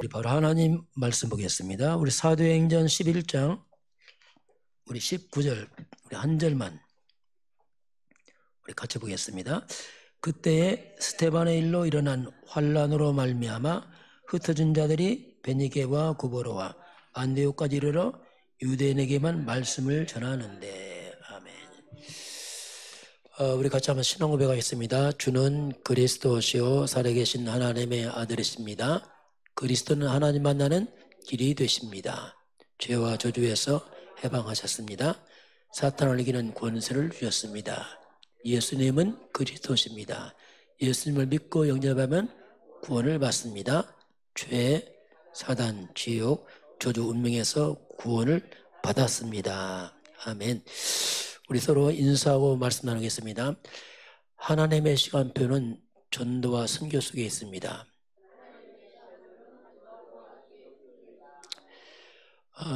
우리 바로 하나님 말씀 보겠습니다. 우리 사도행전 11장 우리 19절 우리 한 절만 우리 같이 보겠습니다. 그때에 스데반의 일로 일어난 환란으로 말미암아 흩어진 자들이 베니게와 구보로와 안디옥까지 이르러 유대인에게만 말씀을 전하는데. 아멘. 우리 같이 한번 신앙 고백하겠습니다. 주는 그리스도시요 살아계신 하나님의 아들이십니다. 그리스도는 하나님 만나는 길이 되십니다. 죄와 저주에서 해방하셨습니다. 사탄을 이기는 권세를 주셨습니다. 예수님은 그리스도십니다. 예수님을 믿고 영접하면 구원을 받습니다. 죄, 사단, 지옥, 저주 운명에서 구원을 받았습니다. 아멘. 우리 서로 인사하고 말씀 나누겠습니다. 하나님의 시간표는 전도와 선교 속에 있습니다.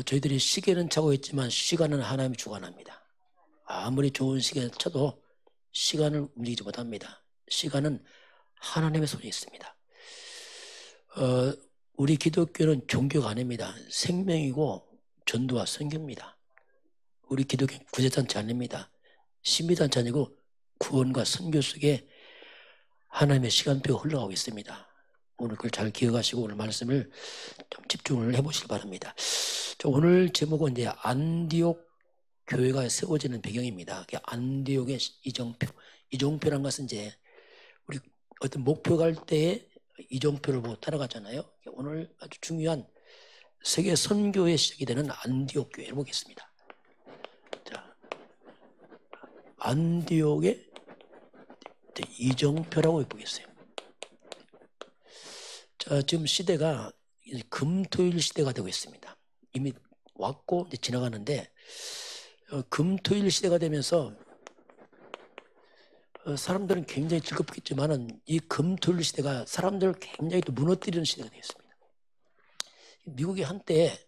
저희들이 시계는 차고 있지만 시간은 하나님이 주관합니다. 아무리 좋은 시계를 쳐도 시간을 움직이지 못합니다. 시간은 하나님의 손에 있습니다. 우리 기독교는 종교가 아닙니다. 생명이고 전도와 선교입니다. 우리 기독교는 구제단체 아닙니다. 신비단체 아니고 구원과 선교 속에 하나님의 시간표가 흘러가고 있습니다. 오늘 그걸 잘 기억하시고 오늘 말씀을 좀 집중을 해보시기 바랍니다. 오늘 제목은 이제 안디옥 교회가 세워지는 배경입니다. 안디옥의 이정표. 이정표란 것은 이제 우리 어떤 목표 갈 때에 이정표를 보고 따라가잖아요. 오늘 아주 중요한 세계 선교의 시작이 되는 안디옥 교회를 보겠습니다. 자, 안디옥의 이정표라고 보겠어요. 자, 지금 시대가 금토일 시대가 되고 있습니다. 이미 왔고 이제 지나가는데 금토일 시대가 되면서 사람들은 굉장히 즐겁겠지만은 이 금토일 시대가 사람들을 굉장히 또 무너뜨리는 시대가 되겠습니다. 미국이 한때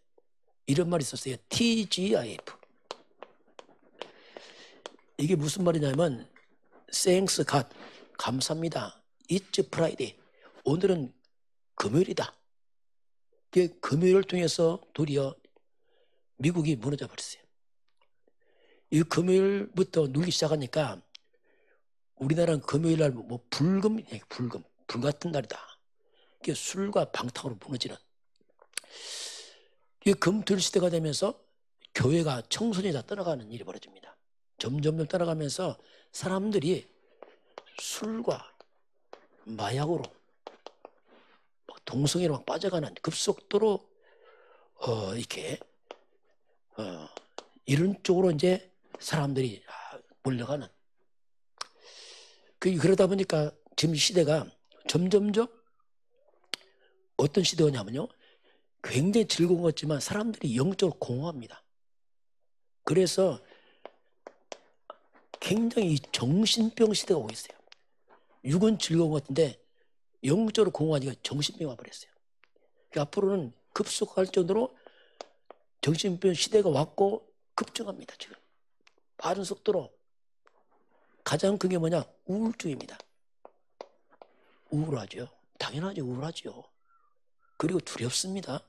이런 말이 있었어요. TGIF. 이게 무슨 말이냐면 Thanks God. 감사합니다. It's Friday. 오늘은 금요일이다. 금요일을 통해서 도리어 미국이 무너져 버렸어요. 이 금요일부터 누기 시작하니까 우리나라는 금요일날 뭐 불 같은 날이다. 술과 방탕으로 무너지는. 이 금토일 시대가 되면서 교회가 청소년이 다 떠나가는 일이 벌어집니다. 점점 떠나가면서 사람들이 술과 마약으로 동성애로 막 빠져가는 급속도로 이렇게 이런 쪽으로 이제 사람들이 몰려가는. 그러다 보니까 지금 시대가 점점점 어떤 시대냐면요, 굉장히 즐거운 것 같지만 사람들이 영적으로 공허합니다. 그래서 굉장히 정신병 시대가 오고 있어요. 육은 즐거운 것 같은데 영적으로 공허하니까 정신병이 와버렸어요. 앞으로는 급속할 정도로 정신병 시대가 왔고 급증합니다. 지금 빠른 속도로. 가장 큰 게 뭐냐? 우울증입니다. 우울하죠. 당연하죠. 우울하죠. 그리고 두렵습니다.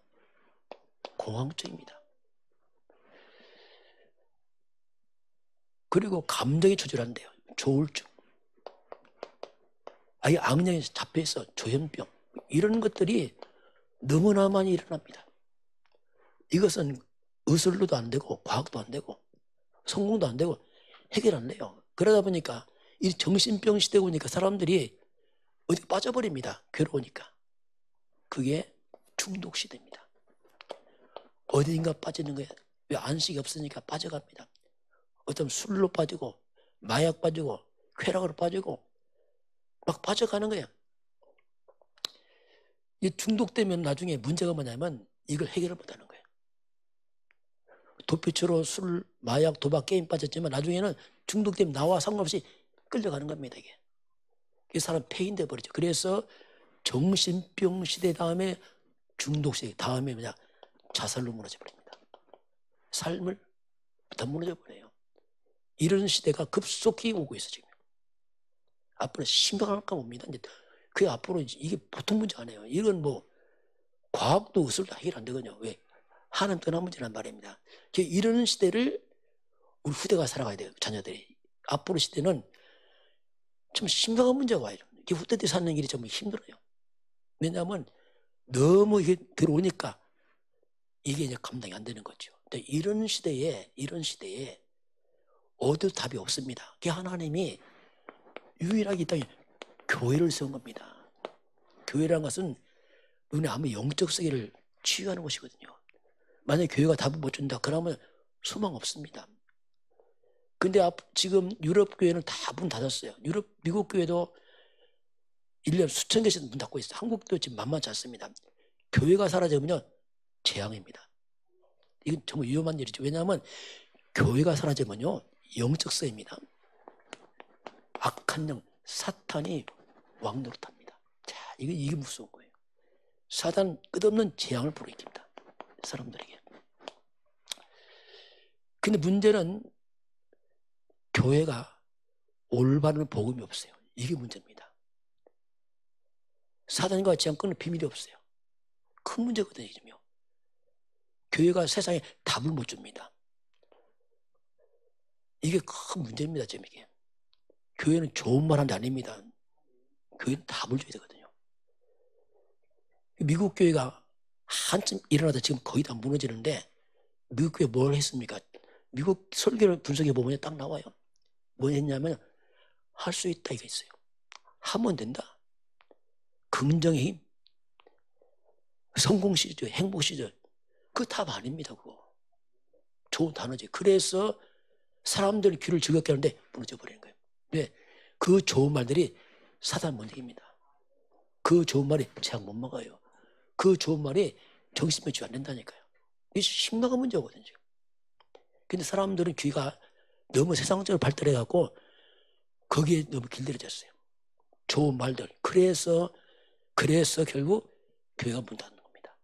공황증입니다. 그리고 감정이 조절한대요. 조울증. 아예 악령에 잡혀있어. 조현병. 이런 것들이 너무나 많이 일어납니다. 이것은 의술로도 안 되고 과학도 안 되고 성공도 안 되고 해결 안 돼요. 그러다 보니까 이 정신병 시대가 오니까 사람들이 어디 빠져버립니다. 괴로우니까. 그게 중독 시대입니다. 어딘가 빠지는 거예요. 왜 안식이 없으니까 빠져갑니다. 어떤 술로 빠지고 마약 빠지고 쾌락으로 빠지고 막 빠져가는 거예요. 이 중독되면 나중에 문제가 뭐냐면 이걸 해결을 못하는 거예요. 도피처로 술, 마약, 도박, 게임 빠졌지만 나중에는 중독되면 나와 상관없이 끌려가는 겁니다. 이게. 이 사람 폐인돼 버리죠. 그래서 정신병 시대 다음에 중독 시대 다음에 뭐냐? 자살로 무너져 버립니다. 삶을 다 무너져 버려요. 이런 시대가 급속히 오고 있어 지금. 앞으로 심각할까 봅니다. 이제 그 앞으로 이게 보통 문제 아니에요. 이건 뭐 과학도 의술도 해결 안 되거든요. 왜? 하나님 떠난 문제란 말입니다. 이런 시대를 우리 후대가 살아가야 돼요. 자녀들이. 앞으로 시대는 좀 심각한 문제가 와요. 후대들이 사는 길이 좀 힘들어요. 왜냐하면 너무 이게 들어오니까 이게 이제 감당이 안 되는 거죠. 근데 이런 시대에 어디도 답이 없습니다. 하나님이 유일하게 이 땅에 교회를 세운 겁니다. 교회라는 것은 눈에 아무 영적 세계를 치유하는 것이거든요. 만약에 교회가 답을 못 준다 그러면 소망 없습니다. 근데 지금 유럽 교회는 다 문 닫았어요. 미국 교회도 1년 수천 개씩 문 닫고 있어요. 한국도 지금 만만치 않습니다. 교회가 사라지면요 재앙입니다. 이건 정말 위험한 일이죠. 왜냐하면 교회가 사라지면요 영적 세입니다. 악한 영, 사탄이 왕노릇합니다. 자, 이게 무서운 거예요. 사단 끝없는 재앙을 불러일으킵니다. 사람들에게. 근데 문제는 교회가 올바른 복음이 없어요. 이게 문제입니다. 사단과 재앙 끊는 비밀이 없어요. 큰 문제거든요. 지금요. 교회가 세상에 답을 못 줍니다. 이게 큰 문제입니다. 지금 이게. 교회는 좋은 말 하는 게 아닙니다. 교회는 답을 줘야 되거든요. 미국 교회가 한참 일어나다 지금 거의 다 무너지는데 미국 교회 뭘 했습니까? 미국 설교를 분석해 보면 딱 나와요. 뭐 했냐면 할 수 있다 이거 있어요. 하면 된다. 긍정의 힘, 성공 시절, 행복 시절 그거 답 아닙니다. 그거 좋은 단어지. 그래서 사람들 귀를 즐겁게 하는데 무너져 버리는 거예요. 왜? 그 좋은 말들이 사단 못 이깁니다. 그 좋은 말이 재앙 못 먹어요. 그 좋은 말이 정신 매치 안 된다니까요. 이게 심각한 문제거든요. 근데 사람들은 귀가 너무 세상적으로 발달해갖고 거기에 너무 길들여졌어요. 좋은 말들. 그래서 결국 교회가 문 닫는 겁니다.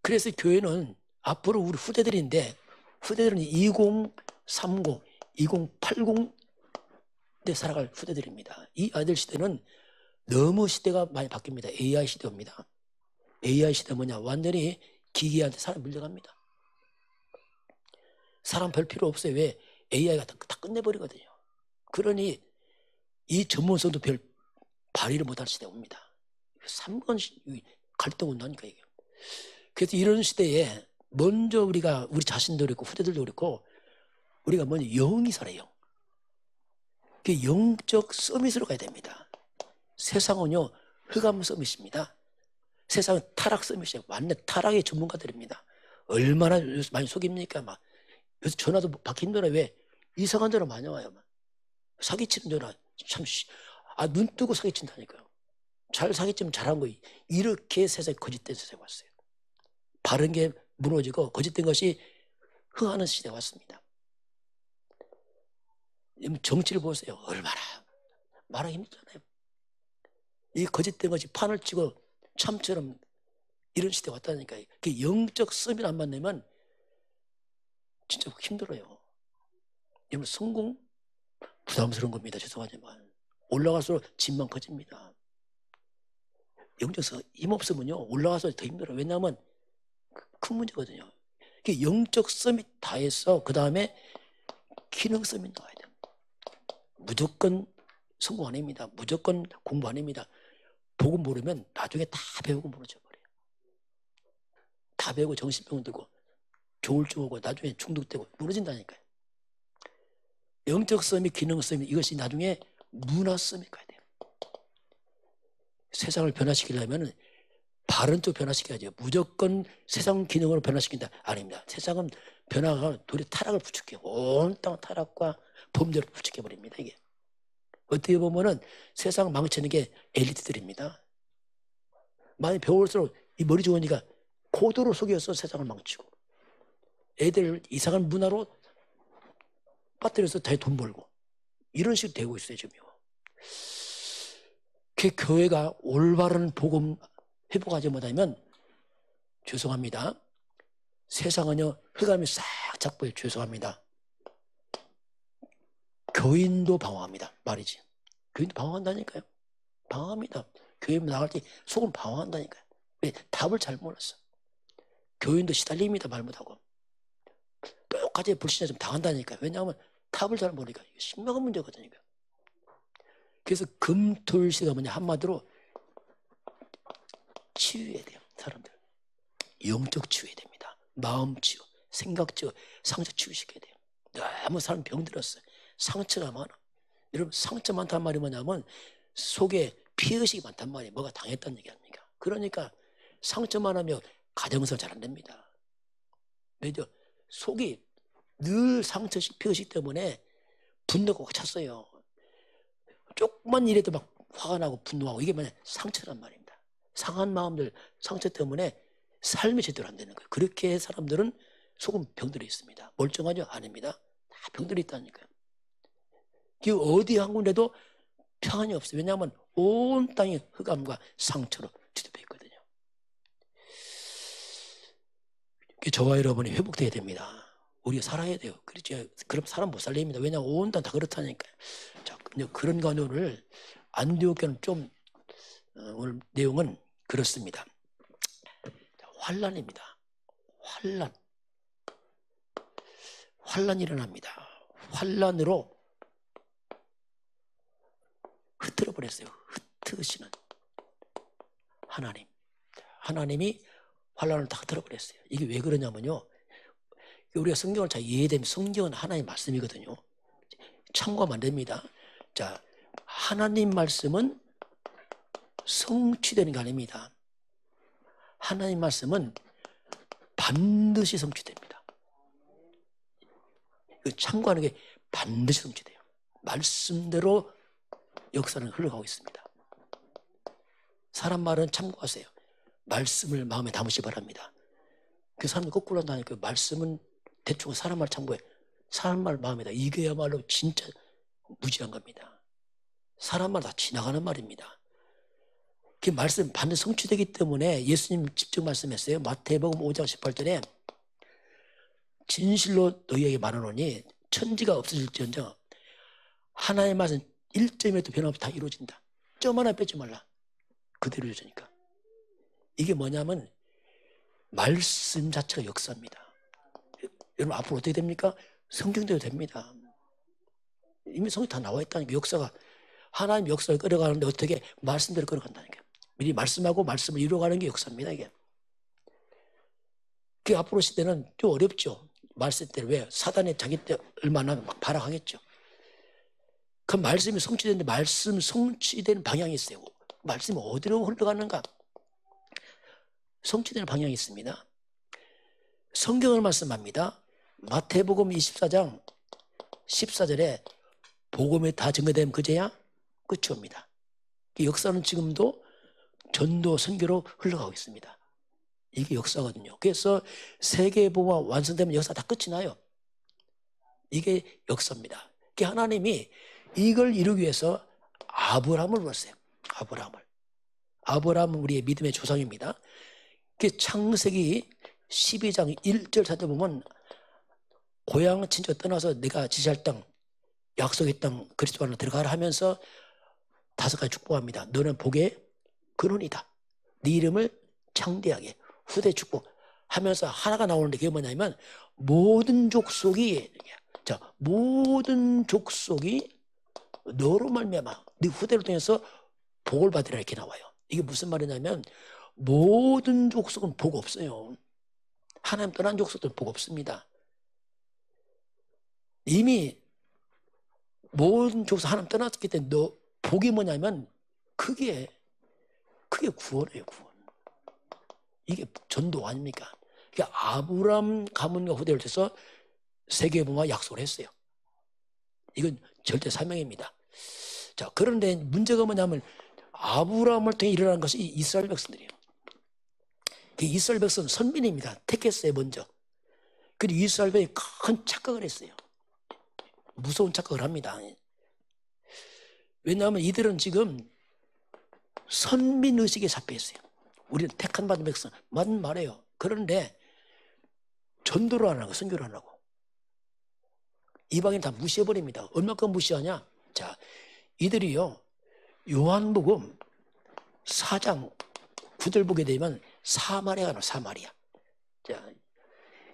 그래서 교회는 앞으로 우리 후대들인데 후대들은 2030, 2080 때 살아갈 후대들입니다. 이 아이들 시대는 너무 시대가 많이 바뀝니다. AI 시대입니다. AI 시대 뭐냐? 완전히 기계한테 사람 물려갑니다. 사람 별 필요 없어요. 왜? AI가 다 끝내버리거든요. 그러니 이 전문성도 별 발휘를 못할 시대가 옵니다. 3번 갈등 온다니까 이게. 그래서 이런 시대에 먼저 우리 자신도 그렇고 후대들도 그렇고 우리가 먼저 영이 살아요. 그 영적 서밋으로 가야 됩니다. 세상은요 흑암 서밋입니다. 세상은 타락 서밋이에요. 완전 타락의 전문가들입니다. 얼마나 많이 속입니까? 막 요새 전화도 받기 힘들어. 왜? 이상한 전화 많이 와요. 막. 사기치는 전화 참 눈 뜨고 사기친다니까요. 잘 사기치면 잘한 거. 이렇게 세상에 거짓된 세상에 왔어요. 바른 게 무너지고 거짓된 것이 흥하는 시대가 왔습니다. 정치를 보세요. 얼마나 말하기 힘들잖아요. 이 거짓된 것이 판을 치고 참처럼 이런 시대가 왔다니까요. 그 영적 썸이 안 만나면 진짜 힘들어요. 여러분 성공 부담스러운 겁니다. 죄송하지만 올라갈수록 짐만 커집니다. 영적 힘 없으면요 올라가서 더 힘들어요. 왜냐하면 큰 문제거든요. 영적 썸이 다 해서 그 다음에 기능 썸이 나와야 돼요. 무조건 성공 아닙니다. 무조건 공부 아닙니다. 복음 모르면 나중에 다 배우고 무너져 버려요. 다 배우고 정신병 들고 조울증 오고 나중에 중독되고 무너진다니까요. 영적 썸이 기능 썸이 이것이 나중에 문화 썸이 가야 돼요. 세상을 변화시키려면 바른 쪽 변화시켜야죠. 무조건 세상 기능으로 변화시킨다. 아닙니다. 세상은 변화가 도리어 타락을 부추겨요. 온 땅 타락과 범죄를 부추겨버립니다. 이게 어떻게 보면은 세상 망치는 게 엘리트들입니다. 많이 배울수록 이 머리 좋으니까 고도로 속여서 세상을 망치고 애들 이상한 문화로 빠뜨려서 다 돈 벌고 이런 식으로 되고 있어요. 지금요. 그 교회가 올바른 복음 회복하지 못하면 죄송합니다. 세상은요 흑암이 싹 잡고요. 죄송합니다. 교인도 방황합니다. 말이지. 교인도 방황한다니까요. 방황합니다. 교회 나갈 때 속은 방황한다니까요. 왜? 답을 잘 몰랐어. 교인도 시달립니다. 말 못하고. 똑같이 불신자 좀 당한다니까. 왜냐하면 답을 잘 모르니까. 심각한 문제거든요. 그래서 금토일시가 뭐냐, 한마디로 치유해야 돼요. 사람들 영적 치유해야 됩니다. 마음 치유, 생각 치유, 상처 치유시켜야 돼요. 너무 사람 병들었어요. 상처가 많아. 여러분, 상처 많단 말이 뭐냐면 속에 피의식이 많단 말이에요. 뭐가 당했다는 얘기 아닙니까? 그러니까 상처만 하면 가정에서 잘 안 됩니다. 왜죠? 속이 늘 상처식, 피의식 때문에 분노가 꽉 찼어요. 조금만 일해도 막 화가 나고 분노하고, 이게 뭐냐, 상처란 말입니다. 상한 마음들, 상처 때문에 삶이 제대로 안 되는 거예요. 그렇게 사람들은 속은 병들어 있습니다. 멀쩡하죠? 아닙니다. 다 병들어 있다니까요. 그 어디 한 군데도 평안이 없어요. 왜냐하면 온 땅이 흑암과 상처로 뒤덮여 있거든요. 저와 여러분이 회복돼야 됩니다. 우리가 살아야 돼요. 그렇죠? 그럼 사람 못 살립니다. 왜냐하면 온 땅 다 그렇다니까요. 자, 그런 거 오늘 안디옥교는 좀 오늘 내용은 그렇습니다. 환란입니다. 환란이 일어납니다. 환란으로 흩어져 버렸어요. 흩으시는 하나님이 환란을 다 흩어져 버렸어요. 이게 왜 그러냐면요, 우리가 성경을 잘 이해되면 성경은 하나님의 말씀이거든요. 참고하면 안 됩니다. 자, 하나님 말씀은 성취되는 게 아닙니다. 하나님 말씀은 반드시 성취됩니다. 참고하는 게 반드시 성취돼요. 말씀대로 역사는 흘러가고 있습니다. 사람 말은 참고하세요. 말씀을 마음에 담으시 바랍니다. 그 사람들 거꾸로 한다니까. 말씀은 대충 사람 말 참고해. 사람 말 마음에다. 이게야말로 진짜 무지한 겁니다. 사람 말 다 지나가는 말입니다. 그 말씀 반드시 성취되기 때문에 예수님 직접 말씀했어요. 마태복음 5장 18절에 진실로 너희에게 말하노니 천지가 없어질지언정 하나님의 말씀 1점에도 변함없이 다 이루어진다. 점 하나 빼지 말라. 그대로 이루어지니까. 이게 뭐냐면 말씀 자체가 역사입니다. 여러분, 앞으로 어떻게 됩니까? 성경대로 됩니다. 이미 성경이 다 나와 있다니까. 역사가, 하나님 역사를 끌어가는데 어떻게 말씀대로 끌어간다니까. 미리 말씀하고 말씀을 이루어가는 게 역사입니다. 이게. 그 앞으로 시대는 좀 어렵죠. 말씀 때는. 왜? 사단이 자기 때 얼마나 막 발악하겠죠. 그 말씀이 성취되는데 말씀 성취되는 방향이 있어요. 말씀이 어디로 흘러가는가? 성취되는 방향이 있습니다. 성경을 말씀합니다. 마태복음 24장 14절에 복음이 다 증거되면 그제야 끝이 옵니다. 역사는 지금도 전도 선교로 흘러가고 있습니다. 이게 역사거든요. 그래서 세계복음화 완성되면 역사 다 끝이 나요. 이게 역사입니다. 하나님이 이걸 이루기 위해서 아브라함을 불렀어요. 아브라함은 우리의 믿음의 조상입니다. 창세기 12장 1절 찾아보면 고향 친척 떠나서 내가 지시할 땅, 약속의 땅 그리스도 안으로 들어가라 하면서 5가지 축복합니다. 너는 복의 근원이다. 네 이름을 창대하게 후대 축복 하면서 하나가 나오는데 그게 뭐냐면 모든 족속이 너로 말미암아 네 후대를 통해서 복을 받으라 이렇게 나와요. 이게 무슨 말이냐면 모든 족속은 복 없어요. 하나님 떠난 족속들은 복 없습니다. 이미 모든 족속 하나님 떠났기 때문에 너 복이 뭐냐면 그게 구원이에요. 구원. 이게 전도 아닙니까? 아브라함 가문과 후대를 통해서 세계복음화 약속을 했어요. 이건 절대 사명입니다. 자, 그런데 문제가 뭐냐면 아브라함을 통해 일어난 것이 이스라엘 백성들이에요. 이스라엘 백성은 선민입니다. 택했어요, 먼저. 그리고 이스라엘 백성이 큰 착각을 했어요. 무서운 착각을 합니다. 왜냐하면 이들은 지금 선민의식에 잡혀 있어요. 우리는 택한 받은 백성, 맞는 말이에요. 그런데 전도를 안 하고 선교를 안 하고 이방인 다 무시해버립니다. 얼마큼 무시하냐? 자, 이들이요 요한복음 4장 9절 보게 되면 사마리아가 나와. 사마리아. 자,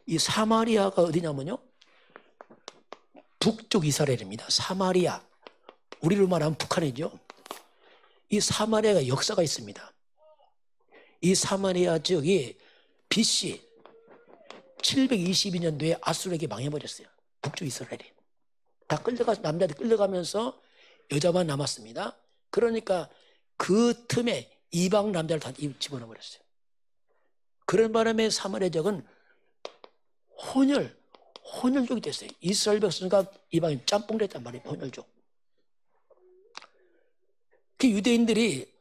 이 사마리아가 어디냐면요, 북쪽 이스라엘입니다. 사마리아, 우리로 말하면 북한이죠. 이 사마리아가 역사가 있습니다. 이 사마리아 지역이 BC 722년도에 아수르에게 망해버렸어요. 북쪽 이스라엘이 다 남자들이 끌려가면서 여자만 남았습니다. 그러니까 그 틈에 이방 남자를 다 집어넣어버렸어요. 그런 바람에 사마리아 지역은 혼혈족이 됐어요. 이스라엘 백성과 이방인 짬뽕 됐단 말이에요. 혼혈족. 그 유대인들이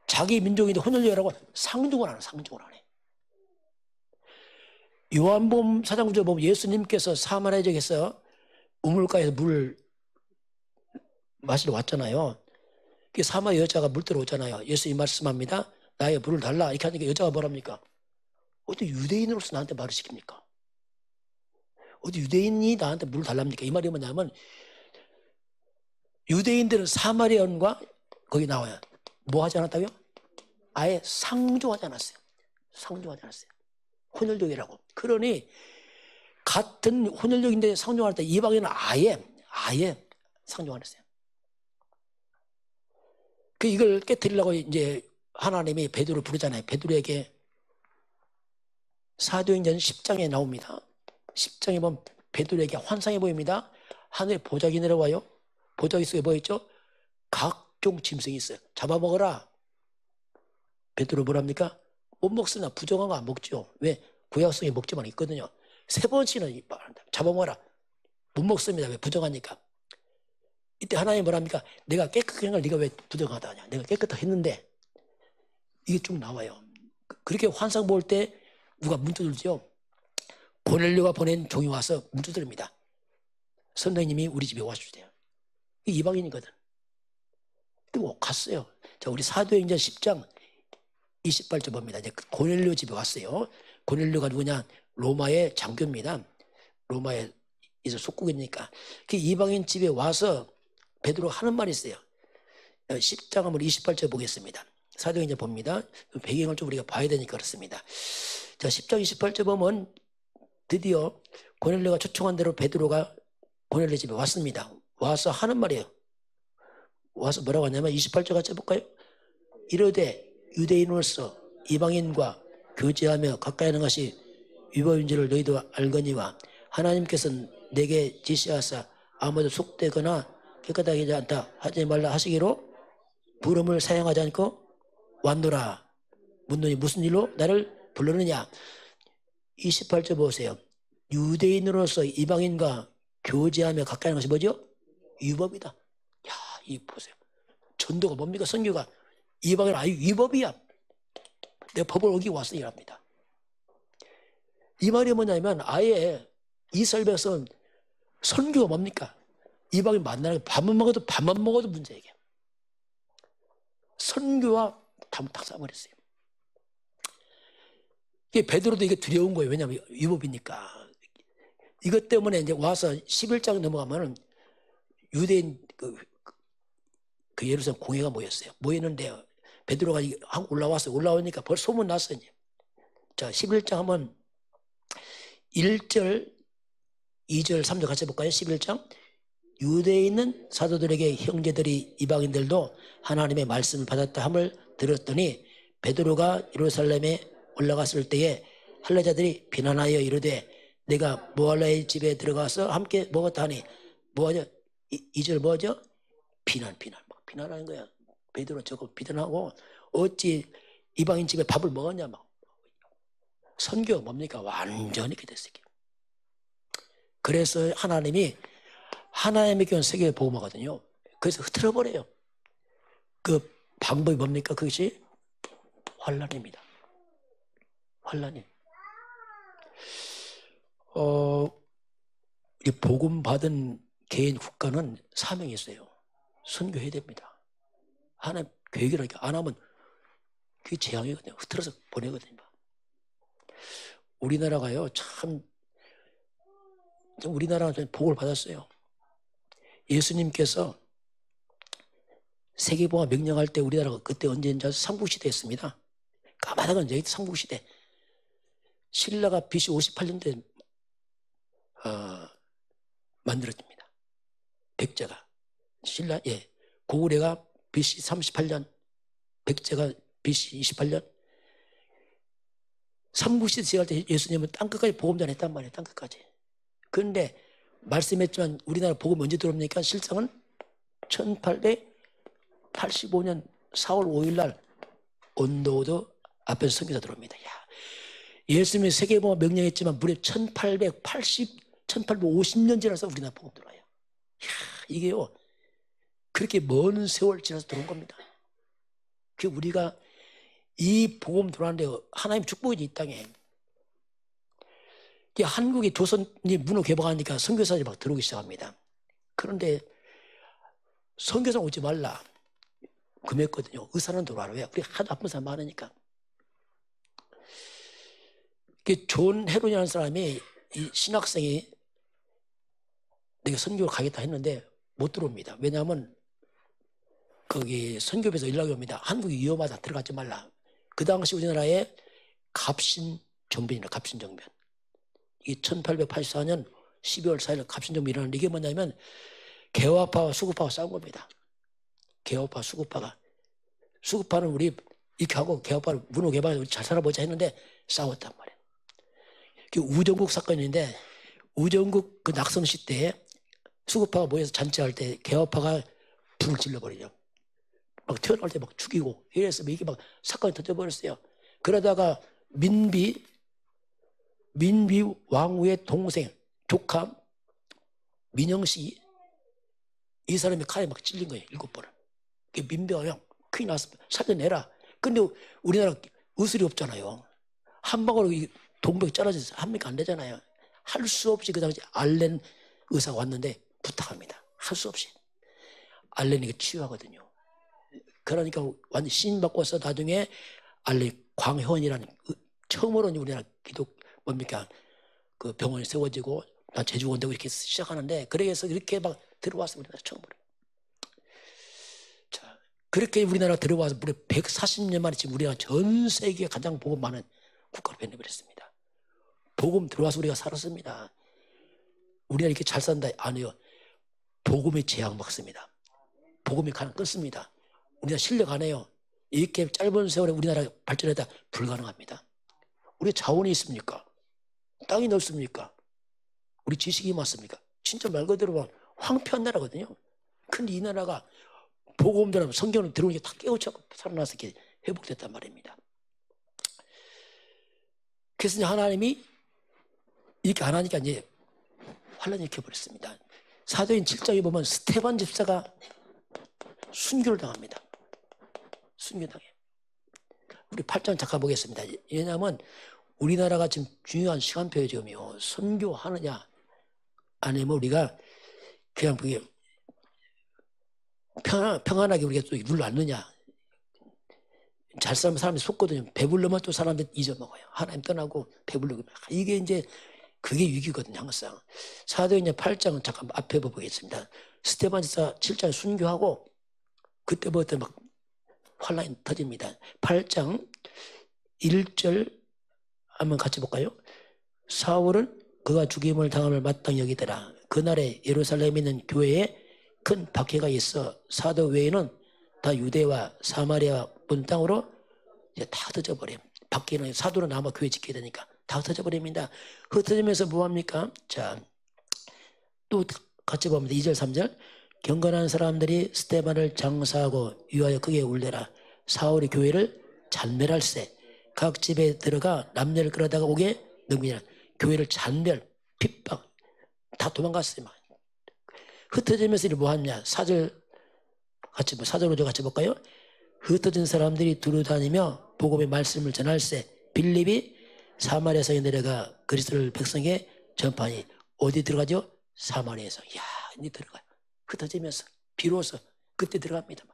자기 민족인데 혼혈족이라고 상종을 안 해요. 상종을 안 해. 요한복음 4장 9절 보면 예수님께서 사마리아 지역에서 우물가에서 물 마시러 왔잖아요. 그 사마리아 여자가 물 들어오잖아요. 예수님 말씀합니다. 나의 물을 달라. 이렇게 하니까 여자가 뭐랍니까? 어떻게 유대인으로서 나한테 말을 시킵니까? 어디 유대인이 나한테 물을 달랍니까? 이 말이 뭐냐면 유대인들은 사마리아인과 거기 나와요. 뭐 하지 않았다고요? 아예 상종하지 않았어요. 상종하지 않았어요. 혼혈족이라고. 그러니 같은 혼혈족인데 상종할 때 이방인은 아예 상종 안 했어요. 그 이걸 깨뜨리려고 이제 하나님이 베드로를 부르잖아요. 베드로에게 사도행전 10장에 나옵니다. 10장에 보면 베드로에게 환상이 보입니다. 하늘에 보자기 내려와요. 보자기 속에 뭐 있죠? 각종 짐승이 있어요. 잡아먹어라. 베드로 뭐랍니까? 못 먹으나 부정한 거 안 먹죠. 왜? 구약성에 먹지만 있거든요. 3번씩이나 말한다. 잡아먹어라. 못 먹습니다. 왜? 부정하니까. 이때 하나님이 뭐랍니까? 내가 깨끗한 걸 네가 왜 부정하다 하냐. 내가 깨끗하게 했는데 이게 쭉 나와요. 그렇게 환상 볼 때 누가 문 두들죠? 고넬료가 보낸 종이 와서 문 두드립니다. 선생님이 우리 집에 와주세요. 이방인이거든. 그리고 갔어요. 자, 우리 사도행전 10장 28절 봅니다. 이제 고넬료 집에 왔어요. 고넬료가 누구냐? 로마의 장교입니다. 로마에 이제 속국이니까. 그 이방인 집에 와서 베드로가 하는 말이 있어요. 10장 한번 28절 보겠습니다. 사도행전 봅니다. 배경을 좀 우리가 봐야 되니까 그렇습니다. 자, 10장 28절 보면 드디어 고넬료가 초청한 대로 베드로가 고넬료 집에 왔습니다. 와서 하는 말이에요. 와서 뭐라고 하냐면 28절 같이 해볼까요? 이르되 유대인으로서 이방인과 교제하며 가까이 하는 것이 위법인 줄을 너희도 알거니와 하나님께서는 내게 지시하사 아무도 속되거나 깨끗하게 하지 않다 하지 말라 하시기로 부름을 사용하지 않고 왔노라. 묻노니 무슨 일로 나를 불렀느냐. 28절 보세요. 유대인으로서 이방인과 교제하며 가까이 하는 것이 뭐죠? 위법이다. 야, 이 보세요. 전도가 뭡니까? 선교가 이방인 아예 위법이야. 내가 법을 어기고 왔어 이랍니다. 이 말이 뭐냐면 아예 이스라엘 백성은 선교가 뭡니까? 이방인 만나는 게 밥만 먹어도 문제예요. 선교와 딱 싸버렸어요. 이게 베드로도 이게 두려운 거예요. 왜냐하면 위법이니까. 이것 때문에 이제 와서 11장 넘어가면은 유대인 그 예루살렘 공회가 모였어요. 모였는데 베드로가 한국 올라왔어요. 올라오니까 벌써 소문 났어요. 자, 11장 한번 1절, 2절, 3절 같이 해볼까요? 11장. 유대에 있는 사도들에게 형제들이 이방인들도 하나님의 말씀을 받았다 함을 들었더니 베드로가 예루살렘에 올라갔을 때에 할례자들이 비난하여 이르되 내가 모할라의 집에 들어가서 함께 먹었다 하니 뭐하죠? 2절 뭐하죠? 비난하는 거야. 베드로 저거 비난하고 어찌 이방인 집에 밥을 먹었냐 막. 선교 뭡니까? 완전히 이렇게 됐어요. 그래서 하나님이 하나님의 교회는 세계에 복음하거든요. 그래서 흐트러버려요. 그 방법이 뭡니까? 그것이 환란입니다. 환란이. 이 복음 받은 개인 국가는 사명이 있어요. 선교해야 됩니다. 하나님 계획이라니까 안 하면 그게 재앙이거든요. 흐트러서 보내거든요. 우리나라가요, 참 우리나라는 복을 받았어요. 예수님께서 세계복음화 명령할 때 우리나라가 그때 언제인지 삼국시대였습니다. 까마득한 여기 삼국시대. 신라가 BC 58년도에 만들어집니다. 백제가. 신라, 예. 고구려가 BC 38년, 백제가 BC 28년. 삼국시대 지날 때 예수님은 땅끝까지 복음 전했단 말이에요. 땅끝까지. 그런데 말씀했지만 우리나라 복음 언제 들어옵니까? 실상은 1885년 4월 5일 날 온도도 앞에서 선교사 들어옵니다. 야, 예수님이 세계복음 명령했지만 무려 1850년 지나서 우리나라 복음 들어와요. 야, 이게요. 그렇게 먼 세월 지나서 들어온 겁니다. 그 우리가 이 복음 들어왔는데 하나님 축복이지 이 땅에. 한국이 조선이 문을 개방하니까 선교사들이 막 들어오기 시작합니다. 그런데 선교사 오지 말라 금했거든요. 의사는 들어와라. 왜? 우리 하도 아픈 사람 많으니까. 존 헤론이라는 사람이 이 신학생이 내가 선교를 가겠다 했는데 못 들어옵니다. 왜냐하면 거기 선교부에서 연락이 옵니다. 한국이 위험하다. 들어가지 말라. 그 당시 우리나라에 갑신정변이라 갑신정변. 이게 1884년 12월 4일 갑신정변이 일어났는데 이게 뭐냐면 개화파와 수구파가 싸운 겁니다. 개화파, 수구파가. 수구파는 우리 이렇게 하고 개화파를 문호 개방해서 우리 잘 살아보자 했는데 싸웠단 말이에요. 그 우정국 사건인데 우정국 그 낙선시 때 수구파가 모여서 잔치할 때 개화파가 불을 질러버리죠. 막 태어날 때 막 죽이고 이래서 이게 막 사건이 터져버렸어요. 그러다가 민비 왕후의 동생 조카 민영씨 이 사람이 칼에 막 찔린 거예요. 7번을. 민비가 형 큰일 났어 살려내라. 근데 우리나라 의술이 없잖아요. 한 방으로 동백 잘라져서 한 명이 안 되잖아요. 할 수 없이 그 당시 알렌 의사가 왔는데 부탁합니다. 할 수 없이. 알렌이 치유하거든요. 그러니까 완전 신받고서 나중에 알렌 광현이라는 처음으로 우리나라 기독 뭡니까 그 병원이 세워지고 나 제주 온다고 이렇게 시작하는데 그래서 이렇게 막 들어왔어 우리나라 처음으로. 자 그렇게 우리나라 들어와서 무려 140년 만에 지금 우리가 전 세계에 가장 복음 많은 국가로 변해버렸습니다. 복음 들어와서 우리가 살았습니다. 우리가 이렇게 잘 산다 안 해요. 복음이 재앙받습니다. 복음이 가장 끊습니다. 우리나라 실력 안 해요. 이렇게 짧은 세월에 우리나라 발전하다 불가능합니다. 우리 자원이 있습니까? 땅이 넓습니까? 우리 지식이 많습니까? 진짜 말 그대로 황폐한 나라거든요. 근데 이 나라가 복음 전하면 성경을 들어오니까 다 깨우쳐서 살아나서 이렇게 회복됐단 말입니다. 그래서 이제 하나님이 이렇게 안 하니까 이제 환란이 일으켜버렸습니다. 사도행 7장에 보면 스테반 집사가 순교를 당합니다. 순교당해. 우리 8장 잠깐 보겠습니다. 왜냐하면 우리나라가 지금 중요한 시간표에 지금요. 선교하느냐 아니면 우리가 그냥 그게 평안하게 우리가 또 눌러앉느냐. 잘 살면 사람이 속거든요. 배불르면 또 사람들 잊어먹어요. 하나님 떠나고 배불르고 이게 이제 그게 위기거든요. 항상. 사도행전 8장은 잠깐 앞에 보겠습니다. 스테반 집사 7장에 순교하고 그때부터 막 환란이 터집니다. 8장 1절 한번 같이 볼까요? 사울은 그가 죽임을 당함을 마땅히 여기더라. 그날에 예루살렘에 있는 교회에 큰 박해가 있어 사도 외에는 다 유대와 사마리아 본 땅으로 이제 다 흩어져버려요. 밖에는 사도는 남아 교회 지켜야 되니까 다 흩어져버립니다. 흩어지면서 뭐합니까? 자, 또 같이 봅니다. 2절 3절 경건한 사람들이 스테반을 장사하고 위하여 크게 울려라. 사울이 교회를 잔멸할세. 각 집에 들어가 남녀를 끌어다가 오게 넘기라. 교회를 잔멸, 핍박 다 도망갔어요. 막. 흩어지면서 뭐 하냐? 4절 같이 4절로 같이 볼까요? 흩어진 사람들이 두루 다니며 복음의 말씀을 전할세. 빌립이 사마리아성에 내려가 그리스도를 백성에게 전파하니 어디 들어가죠? 사마리아성. 야, 이제 들어가요. 흩어지면서 비로소 그때 들어갑니다.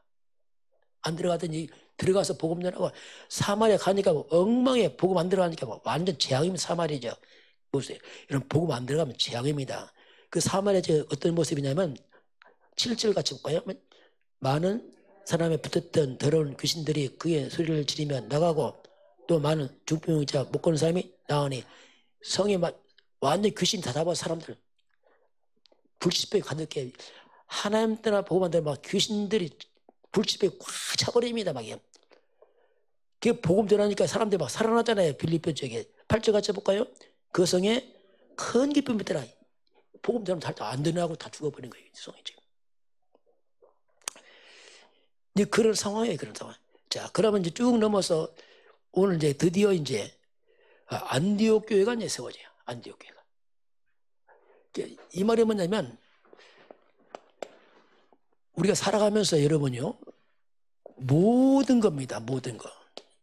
안 들어가더니 들어가서 복음 전하고 사마리아 가니까 엉망에 복음 안 들어가니까 완전 재앙입니다. 사마리아죠. 보세요. 이런 복음 안 들어가면 재앙입니다. 그 사마리아 어떤 모습이냐면 7절 같이 볼까요? 많은 사람에 붙었던 더러운 귀신들이 그의 소리를 지르며 나가고 또 많은 중풍자 못 걷는 사람이 나오니 성에 막 완전히 귀신 다 잡아 사람들 불치병이 가득해. 하나님 때나 보고만 되면 막 귀신들이 불치병이 꽉 차버립니다. 막. 그 복음 전하니까 사람들이 막 살아나잖아요. 빌립보 쪽에. 8절 같이 해볼까요? 그 성에 큰 기쁨이 있더라. 복음 전하면 안 되나고 다 죽어버린 거예요. 성이 지금. 이제 그런 상황이에요. 그런 상황. 자, 그러면 이제 쭉 넘어서 오늘 이제 드디어 이제 안디옥 교회가 이제 세워져요. 안디옥 교회가. 이 말이 뭐냐면 우리가 살아가면서 여러분요 모든 겁니다. 모든 거.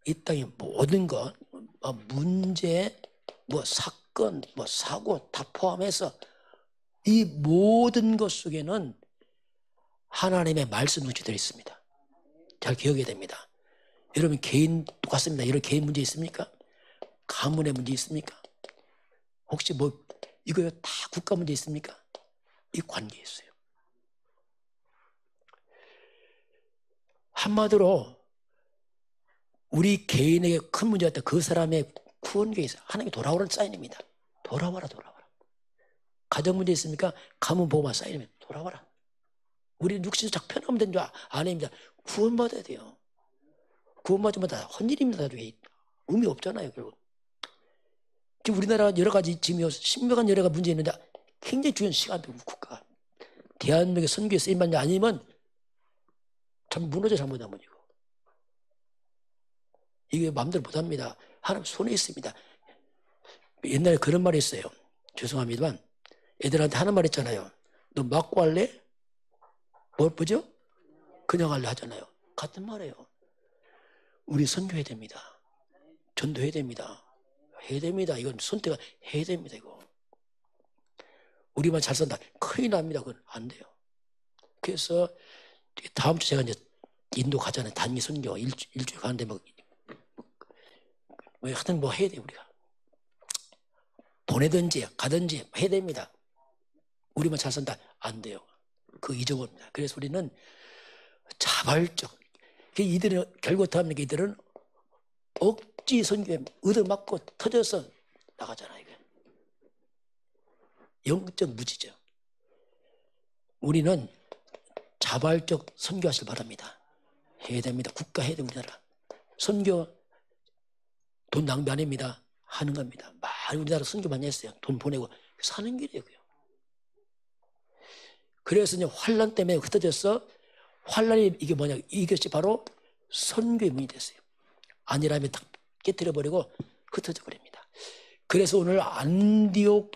이 땅의 모든 것, 문제, 사건, 사고 다 포함해서 이 모든 것 속에는 하나님의 말씀 문제들이 있습니다. 잘 기억해야 됩니다. 여러분 개인 똑같습니다. 여러분 개인 문제 있습니까? 가문의 문제 있습니까? 혹시 이거 다 국가 문제 있습니까? 이 관계에 있어요. 한마디로 우리 개인에게 큰 문제가 있다. 그 사람의 구원계에 있어요. 하나님이 돌아오라는 사인입니다. 돌아와라. 가정 문제 있습니까? 가문 보호만 사인이면 돌아와라. 우리 육신에서 작 편하면 되는 줄 아닙니다. 구원받아야 돼요. 구원받으면 다 헌일입니다. 의미 없잖아요. 결국. 지금 우리나라 여러 가지 지금 신명한 여러 가지 문제 있는데 굉장히 중요한 시간표 국가가 대한민국의 선교에 쓰임받냐 아니면 참 무너져 잘못하면 이거. 이게 마음대로 못합니다. 하나님 손에 있습니다. 옛날에 그런 말이 있어요. 죄송합니다만 애들한테 하는 말 있잖아요. 너 맞고 할래? 뭐죠? 그냥 할래 하잖아요. 같은 말이에요. 우리 선교해야 됩니다. 전도해야 됩니다. 해야 됩니다. 이건 선택을 해야 됩니다. 이거. 우리만 잘 산다. 큰일 납니다. 그건 안 돼요. 그래서 다음 주 제가 이제 인도 가잖아요. 단기 선교 일주일 가는데 하여튼 해야 돼 우리가. 보내든지 가든지 해야 됩니다. 우리만 잘 산다. 안 돼요. 그 잊어버립니다. 그래서 우리는 자발적. 이들은 결국 하면 이들은 억지 선교에 얻어맞고 터져서 나가잖아요. 영적 무지죠. 우리는 자발적 선교하시길 바랍니다. 해야 됩니다. 국가 해야 됩니다. 선교 돈 낭비 아닙니다. 하는 겁니다. 많이 우리나라 선교 많이 했어요. 돈 보내고 사는 길이에요. 그래서 이제 환란 때문에 흩어져서 환란이 이게 뭐냐? 이것이 바로 선교의 문이 됐어요. 아니라면 다 깨뜨려버리고 흩어져 버립니다. 그래서 오늘 안디옥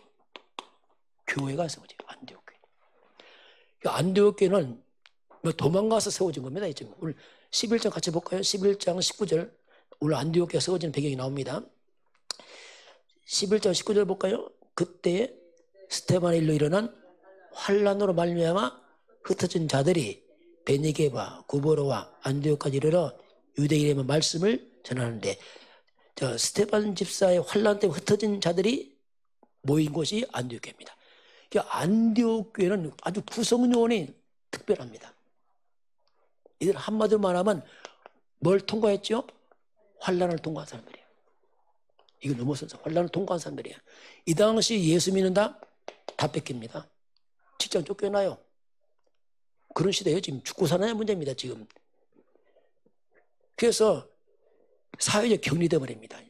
교회가 세워져요. 안디옥 교회. 안디옥 교회는 도망가서 세워진 겁니다. 지금 오늘 11장 같이 볼까요? 11장 19절. 오늘 안디옥 교회가 세워진 배경이 나옵니다. 11장 19절 볼까요? 그때 스테반의 일로 일어난 환란으로 말미암아 흩어진 자들이 베니게와 구보로와 안디옥까지 이르러 유대인의 말씀을 전하는데 스테반 집사의 환란 때문에 흩어진 자들이 모인 곳이 안디옥 교회입니다. 안디옥 교회는 아주 구성요원이 특별합니다. 이들 한마디로 말하면 뭘 통과했죠? 환란을 통과한 사람들이에요. 이거 넘어서서 환란을 통과한 사람들이에요. 이 당시 예수 믿는다? 다 뺏깁니다. 직장 쫓겨나요. 그런 시대예요. 지금 죽고 사느냐 문제입니다. 지금. 그래서 사회적 격리돼 버립니다.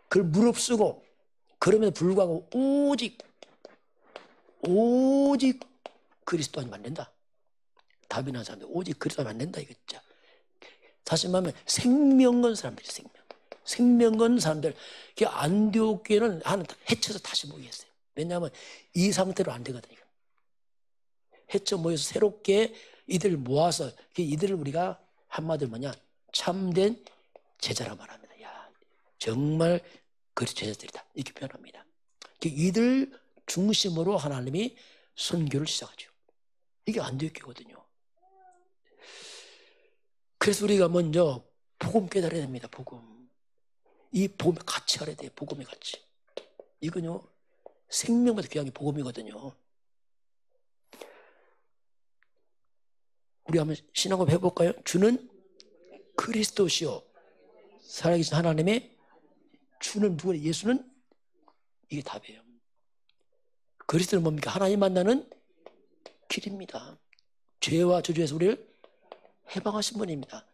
그걸 무릅쓰고 그럼에도 불구하고 오직 그리스도만 된다. 답이 난 사람들 오직 그리스도만 된다. 이거 진짜. 다시 말하면 생명 건 사람들이 생명 건 사람들. 안디옥 교회는 해쳐서 다시 모이겠어요. 왜냐하면 이 상태로 안 되거든요. 해쳐 모여서 새롭게 이들을 모아서 이들을 우리가 한마디로 참된 제자라 말합니다. 야, 정말 그리스도 제자들이다. 이렇게 표현합니다. 이들 중심으로 하나님이 선교를 시작하죠. 이게 안디옥 교회거든요. 그래서 우리가 먼저 복음 깨달아야 됩니다. 복음. 이 복음의 가치 알아야 돼요. 복음의 가치. 이건요. 생명보다 귀한 게 복음이거든요. 우리 한번 신앙고백 해볼까요? 주는 그리스도시요 살아계신 하나님의 주는 누구냐? 예수는 이게 답이에요. 그리스도는 뭡니까? 하나님 만나는 길입니다. 죄와 저주에서 우리를 해방하신 분입니다.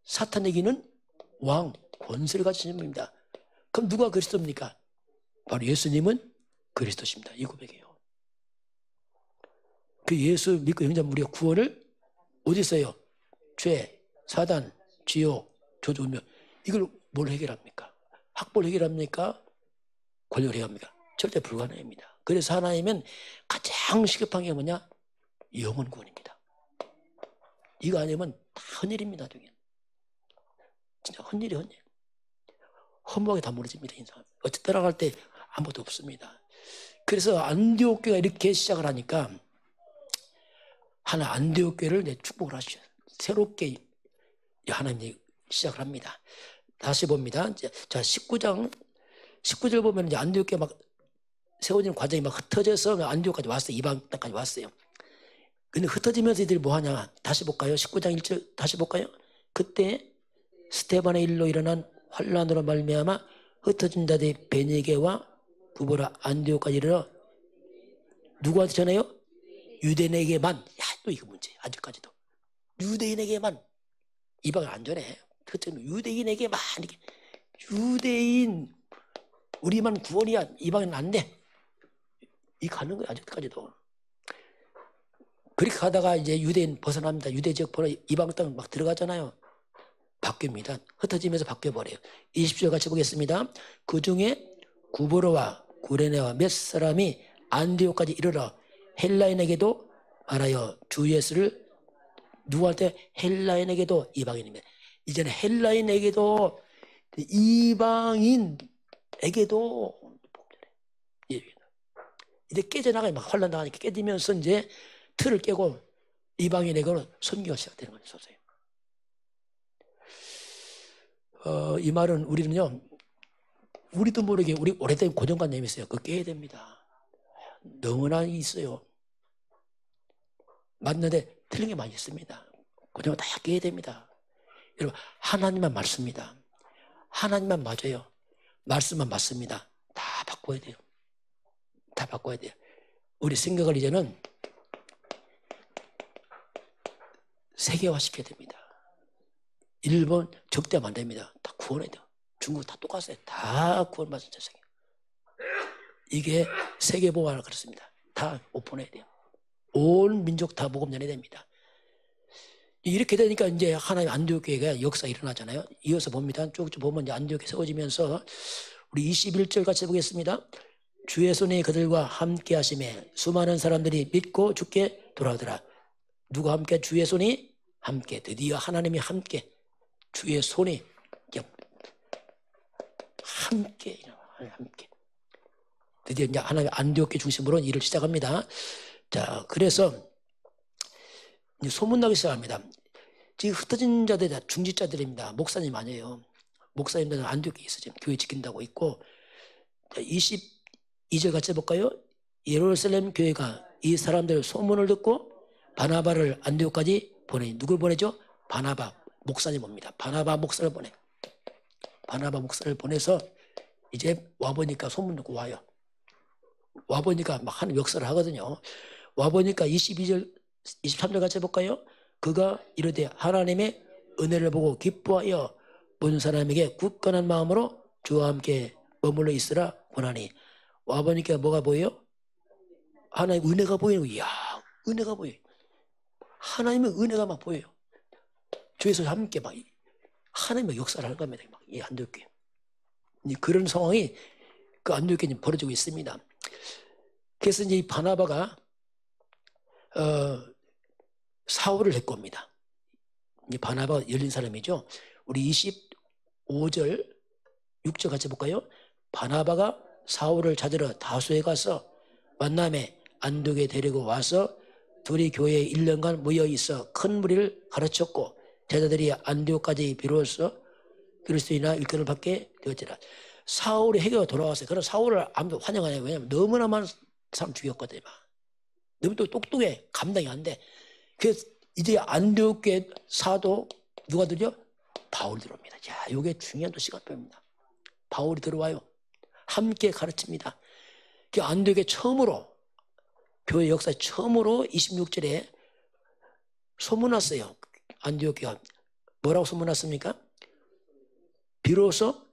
사탄에게는 왕, 권세를 가지신 분입니다. 그럼 누가 그리스도입니까? 바로 예수님은 그리스도십니다. 이 고백이에요. 그 예수 믿고 영접하면 우리가 구원을 어디서요? 죄, 사단, 지옥, 저주, 운명. 이걸 뭘 해결합니까? 학벌 해결합니까? 권력을 해결합니까? 절대 불가능합니다. 그래서 하나님은 가장 시급한 게 뭐냐? 영혼 구원입니다. 이거 아니면 다 헛일입니다. 진짜 헛일이 헛일. 허무하게 다 무너집니다. 인생. 어찌 따라갈 때 아무것도 없습니다. 그래서 안디옥 교회가 이렇게 시작을 하니까 하나 안디옥 교회를 축복을 하시죠. 새롭게 하나님이 시작을 합니다. 다시 봅니다. 자, 19절 보면 이제 안디옥 교회 막 세워지는 과정이 막 흩어져서 안디옥까지 왔어요. 이방 땅까지 왔어요. 근데 흩어지면서 이들이 뭐 하냐? 다시 볼까요? 19장 1절 다시 볼까요? 그때 스테반의 일로 일어난 환란으로 말미암아 흩어진 자들이 베니게와 구보라 안디옥까지 이르러 누구한테 전해요? 유대인에게만. 야, 또 이거 문제. 아직까지도 유대인에게만. 이방을 안 전해. 흩어진 유대인에게만. 유대인 우리만 구원이야. 이방은 안 돼. 이 가는 거야. 아직까지도. 그렇게 가다가 이제 유대인 벗어납니다. 유대 지역 벗어 이방 땅 막 들어가잖아요. 바뀝니다. 흩어지면서 바뀌어버려요. 20절 같이 보겠습니다. 그 중에 구보로와 구레네와 몇 사람이 안디옥까지 이르러 헬라인에게도 말하여 주 예수를 누구한테? 헬라인에게도. 이방인입니다. 이제는 헬라인에게도 이방인에게도 이제 깨져나가요. 막 환란 당하니까 깨지면서 이제 틀을 깨고 이방인에게로 선교가 시작되는 거죠. 소설. 이 말은 우리는요, 우리도 모르게 우리 오래된 고정관념이 있어요. 그거 깨야 됩니다. 너무나 있어요. 맞는데 틀린 게 많이 있습니다. 고정을 다 깨야 됩니다. 여러분, 하나님만 맞습니다. 하나님만 맞아요. 말씀만 맞습니다. 다 바꿔야 돼요. 다 바꿔야 돼요. 우리 생각을 이제는 세계화 시켜야 됩니다. 일본 적대하면 안 됩니다. 다 구원해야 돼요. 중국 다 똑같아요. 다 구원받은 세계. 이게 세계보화라 그렇습니다. 다 오픈해야 돼요. 온 민족 다 복음 전해야 됩니다. 이렇게 되니까 이제 하나님 안디옥 교회가 역사 일어나잖아요. 이어서 봅니다. 쭉쭉 보면 이제 안디옥이 세워지면서 우리 21절 같이 보겠습니다. 주의 손이 그들과 함께 하심에 수많은 사람들이 믿고 주께 돌아오더라. 누가 함께? 주의 손이 함께. 드디어 하나님이 함께. 주의 손이 함께. 드디어 이제 하나님 안디옥 교회 중심으로 일을 시작합니다. 자, 그래서 이제 소문나기 시작합니다. 지금 흩어진 자들이 다 중직자들입니다. 목사님 아니에요. 목사님들은 안디옥 교회에 있어 지금 교회 지킨다고 있고. 22절 같이 볼까요? 예루살렘 교회가 이 사람들 소문을 듣고 바나바를 안디옥까지 보내. 누굴 보내죠? 바나바 목사님 옵니다. 바나바 목사를 보내. 바나바 목사를 보내서 이제 와보니까 소문 듣고 와요. 와보니까 막 하는 역사를 하거든요. 와보니까 22절 23절 같이 볼까요? 그가 이르되 하나님의 은혜를 보고 기뻐하여 본 사람에게 굳건한 마음으로 주와 함께 머물러 있으라 보나니. 와보니까 뭐가 보여요? 하나님의 은혜가 보이는 거예요. 이야, 은혜가 보여요. 하나님의 은혜가 막 보여요. 주에서 함께 막 하나님의 역사를 하는 겁니다. 막 이 안디옥 교회. 그런 상황이 그 안디옥 교회에 벌어지고 있습니다. 그래서 이제 이 바나바가 사울을 데리고 옵니다. 이 바나바가 열린 사람이죠. 우리 25절 6절 같이 볼까요? 바나바가 사울을 찾으러 다소에 가서 만남에 안디옥에 데리고 와서 둘이 교회에 1년간 모여 있어 큰 무리를 가르쳤고 제자들이 안디옥까지 비로소 그리스도인이나 일꾼을 받게 되었지라. 사울이 해교가 돌아왔어요. 그럼 사울을 아무도 환영 안 해요. 왜냐하면 너무나 많은 사람 죽였거든요. 너무 또 똑똑해. 감당이 안 돼. 그래서 이제 안디옥 교회 사도 누가 들죠? 바울이 들어옵니다. 야, 이게 중요한 또 시간표입니다. 바울이 들어와요. 함께 가르칩니다. 그 안디옥에 처음으로, 교회 역사에 처음으로 26절에 소문났어요. 안디옥교가 뭐라고 소문났습니까? 비로소